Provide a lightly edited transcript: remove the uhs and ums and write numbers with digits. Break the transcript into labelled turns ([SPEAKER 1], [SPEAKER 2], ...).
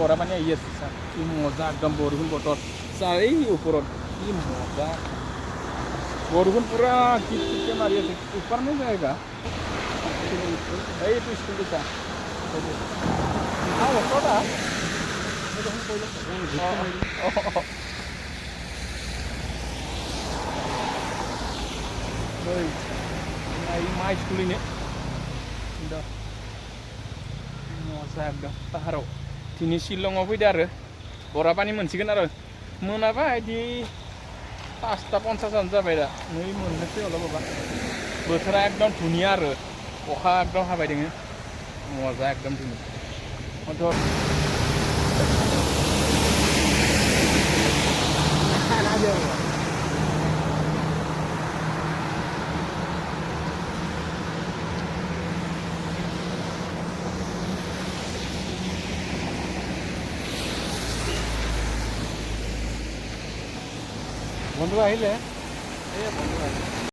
[SPEAKER 1] বৰা পানী আহি আছে ছাৰ কি মজা একদম বৰষুণ বতৰ ছাৰ এই ওপৰত কি মজা বৰষুণ পুৰা কিট কিটকে মাৰি আছে উপাৰ নে যায়গা এইটো স্কুলটো চা ওচৰটা मा स्कुल ini udah मजा एकदम पाहाराव दिनै शिलंआव फैदो आरो बरापानि मोनसिगोन आरो मोनाबा बिदि 5:50 जाबाय दा नै मोननोसै अलपबा बोथोरा एकदम धुनिया आरो अखा एकदम हाबाय दोङो मजा एकदम दिनै বন্ধু আহিলে এই বন্ধু আহিলে